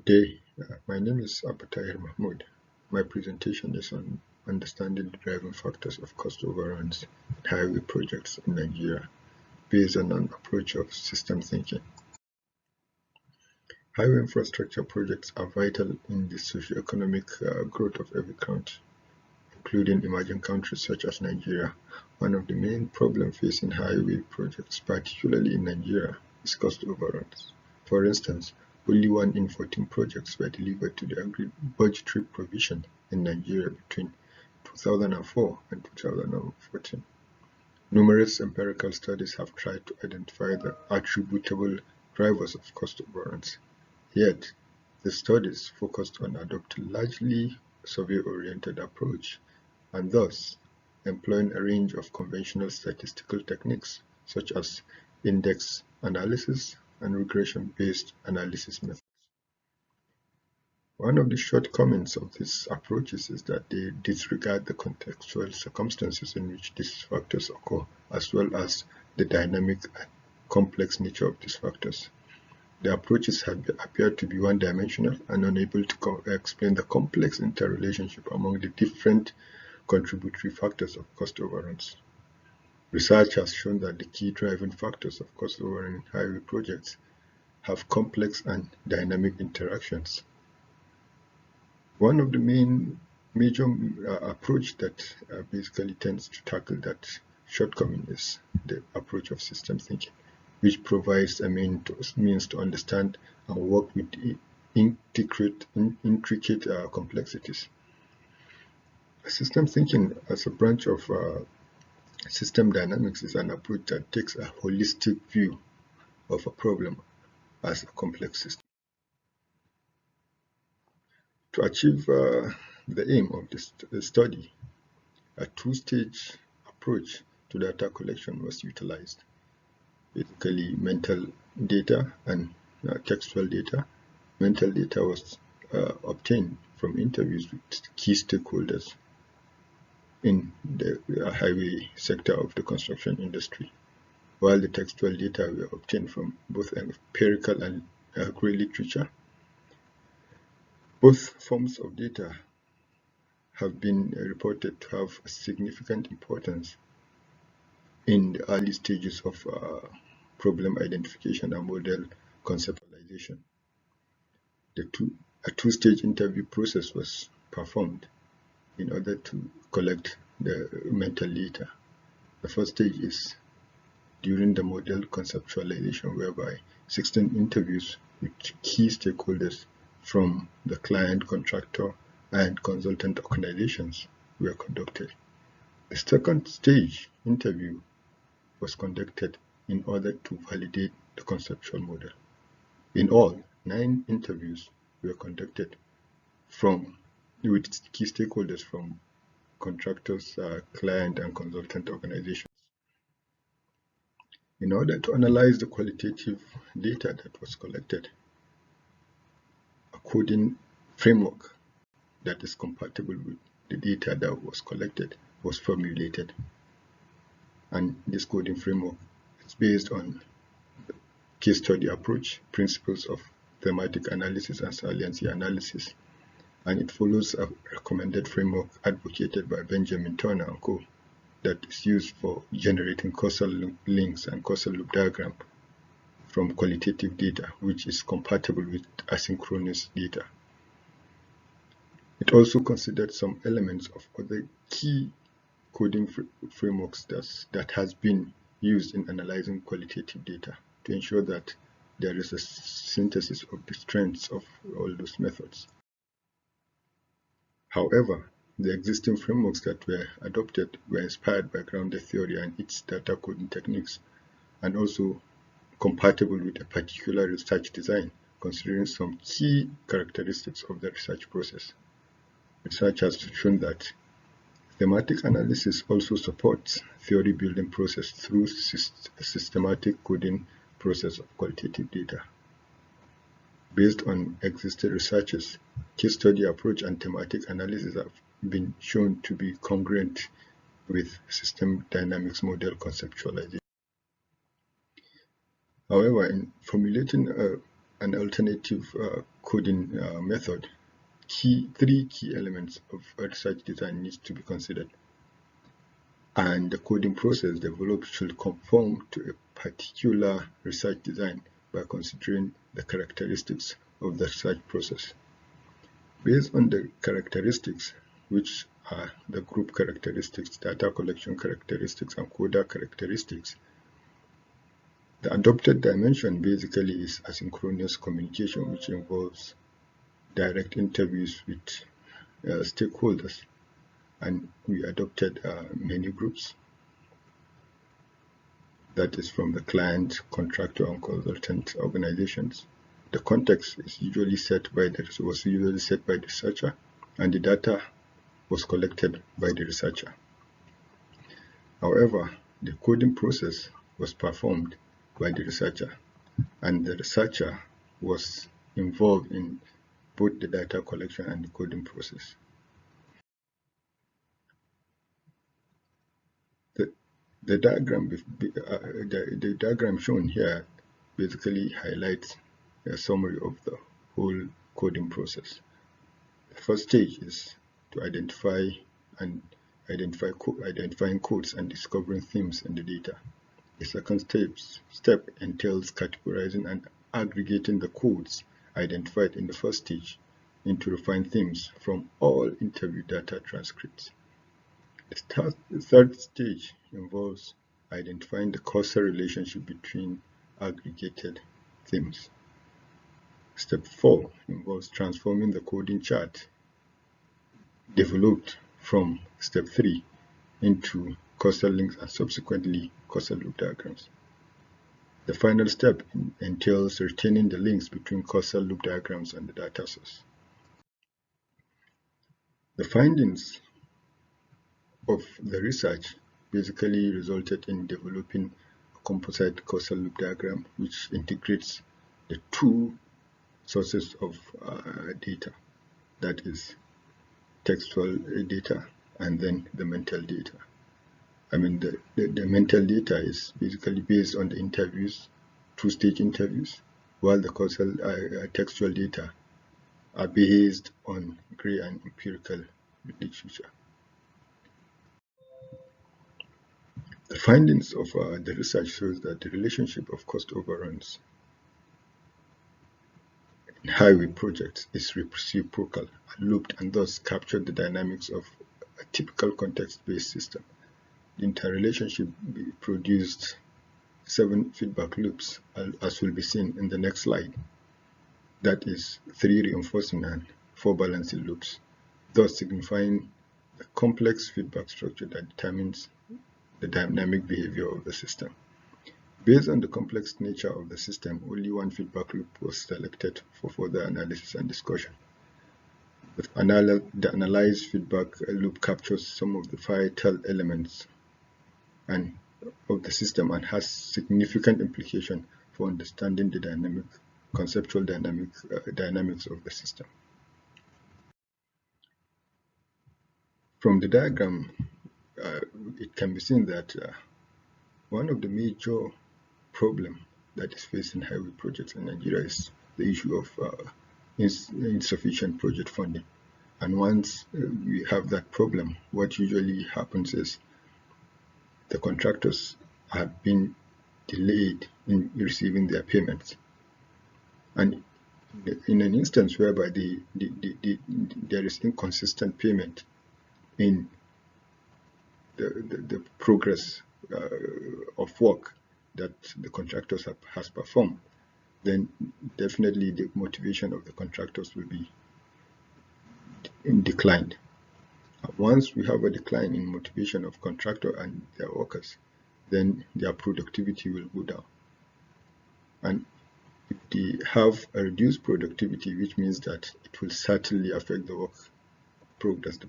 Day. My name is Abba Mahmud. My presentation is on understanding the driving factors of cost overruns in highway projects in Nigeria based on an approach of system thinking. Highway infrastructure projects are vital in the socio-economic growth of every country, including emerging countries such as Nigeria. One of the main problems facing highway projects, particularly in Nigeria, is cost overruns. For instance, only 1 in 14 projects were delivered to the agreed budgetary provision in Nigeria between 2004 and 2014. Numerous empirical studies have tried to identify the attributable drivers of cost overruns. Yet, the studies focused on adopting largely survey-oriented approach and thus employing a range of conventional statistical techniques such as index analysis and regression-based analysis methods. One of the shortcomings of these approaches is that they disregard the contextual circumstances in which these factors occur, as well as the dynamic and complex nature of these factors. The approaches have appeared to be one-dimensional and unable to explain the complex interrelationship among the different contributory factors of cost overruns. Research has shown that the key driving factors of cost overrun in highway projects have complex and dynamic interactions. One of the major approach that basically tends to tackle that shortcoming is the approach of system thinking, which provides a means to understand and work with intricate complexities. System thinking as a branch of system dynamics is an approach that takes a holistic view of a problem as a complex system. To achieve the aim of this study, a two-stage approach to data collection was utilized. Basically, mental data and textual data. Mental data was obtained from interviews with key stakeholders in the highway sector of the construction industry, while the textual data were obtained from both empirical and grey literature. Both forms of data have been reported to have a significant importance in the early stages of problem identification and model conceptualization. A two-stage interview process was performed in order to collect the mental data. The first stage is during the model conceptualization, whereby 16 interviews with key stakeholders from the client, contractor, and consultant organizations were conducted. The second stage interview was conducted in order to validate the conceptual model. In all, 9 interviews were conducted with key stakeholders from contractors, client, and consultant organizations. In order to analyze the qualitative data that was collected, a coding framework that is compatible with the data that was collected was formulated. And this coding framework is based on the case study approach, principles of thematic analysis and saliency analysis, and it follows a recommended framework advocated by Benjamin Turner and Co. that is used for generating causal links and causal loop diagram from qualitative data, which is compatible with asynchronous data. It also considered some elements of other key coding frameworks that has been used in analyzing qualitative data to ensure that there is a synthesis of the strengths of all those methods. However, the existing frameworks that were adopted were inspired by grounded theory and its data coding techniques, and also compatible with a particular research design, considering some key characteristics of the research process. Research has shown that thematic analysis also supports theory building process through a systematic coding process of qualitative data. Based on existing researches, case study approach and thematic analysis have been shown to be congruent with system dynamics model conceptualization. However, in formulating a an alternative coding method, three key elements of a research design needs to be considered, and the coding process developed should conform to a particular research design by considering the characteristics of the research process. Based on the characteristics, which are the group characteristics, data collection characteristics, and coder characteristics, the adopted dimension basically is asynchronous communication, which involves direct interviews with stakeholders, and we adopted many groups, that is from the client, contractor, and consultant organizations. The context is usually set by the researcher, and the data was collected by the researcher. However, the coding process was performed by the researcher, and the researcher was involved in both the data collection and the coding process. The diagram shown here basically highlights a summary of the whole coding process. The first stage is to identifying codes and discovering themes in the data. The second step entails categorizing and aggregating the codes identified in the first stage into refined themes from all interview data transcripts. The third stage involves identifying the causal relationship between aggregated themes. Step 4 involves transforming the coding chart developed from step 3 into causal links and subsequently causal loop diagrams. The final step entails retaining the links between causal loop diagrams and the data source. The findings of the research basically resulted in developing a composite causal loop diagram which integrates the two sources of data, that is textual data and then the mental data. I mean, the mental data is basically based on the interviews, two-stage interviews, while the causal textual data are based on gray and empirical literature. The findings of the research shows that the relationship of cost overruns in highway projects is reciprocal and looped, and thus captured the dynamics of a typical context-based system. The interrelationship produced 7 feedback loops, as will be seen in the next slide. That is 3 reinforcing and 4 balancing loops, thus signifying a complex feedback structure that determines the dynamic behavior of the system. Based on the complex nature of the system, only one feedback loop was selected for further analysis and discussion. The analyzed feedback loop captures some of the vital elements of the system and has significant implication for understanding the conceptual dynamics of the system. From the diagram, it can be seen that one of the major problems that is facing highway projects in Nigeria is the issue of insufficient project funding. And once we have that problem, what usually happens is the contractors have been delayed in receiving their payments. And in an instance whereby there is inconsistent payment in the progress of work that the contractors has performed, then definitely the motivation of the contractors will be declined. Once we have a decline in motivation of contractor and their workers, then their productivity will go down. And if they have a reduced productivity, which means that it will certainly affect the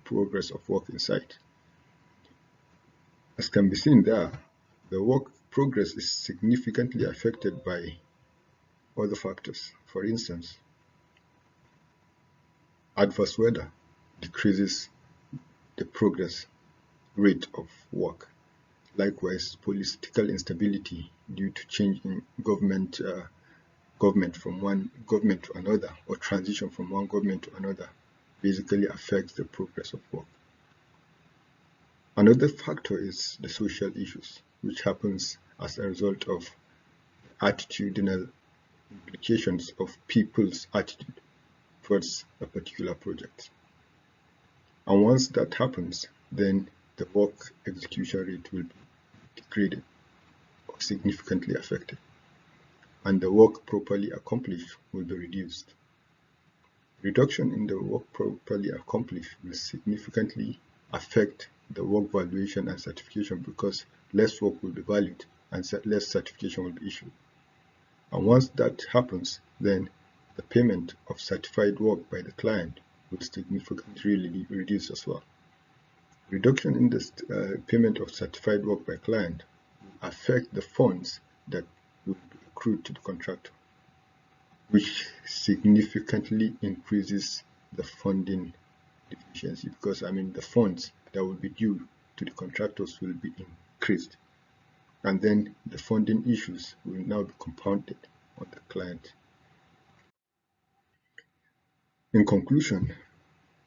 progress of work in site. As can be seen there, the work progress is significantly affected by other factors. For instance, adverse weather decreases the progress rate of work. Likewise, political instability due to change in government government from one government to another, or transition from one government to another, basically affects the progress of work. Another factor is the social issues, which happens as a result of attitudinal implications of people's attitude towards a particular project. And once that happens, then the work execution rate will be degraded or significantly affected, and the work properly accomplished will be reduced. Reduction in the work properly accomplished will significantly affect the work valuation and certification, because less work will be valued and less certification will be issued. And once that happens, then the payment of certified work by the client will significantly reduce as well. Reduction in the payment of certified work by client will affect the funds that will be accrued to the contractor, which significantly increases the funding deficiency, because the funds that will be due to the contractors will be increased, and then the funding issues will now be compounded on the client. In conclusion,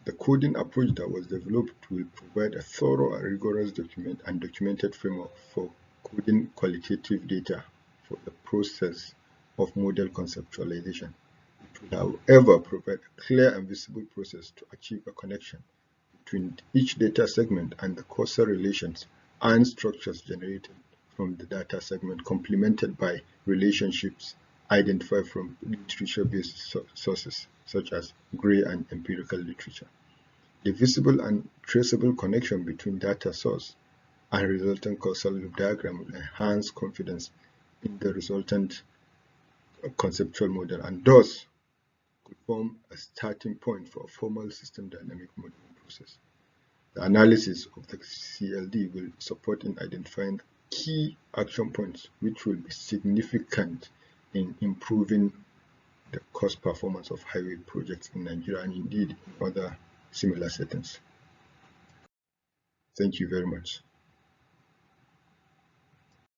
the coding approach that was developed will provide a thorough and rigorous documented framework for coding qualitative data for the process of model conceptualization. It will, however, provide a clear and visible process to achieve a connection between each data segment and the causal relations and structures generated from the data segment, complemented by relationships identified from literature-based sources such as Gray and empirical literature. The visible and traceable connection between data source and resultant causal loop diagram will enhance confidence in the resultant conceptual model, and thus could form a starting point for a formal system dynamic modeling process. The analysis of the CLD will support in identifying key action points which will be significant in improving the cost performance of highway projects in Nigeria and indeed in other similar settings. Thank you very much.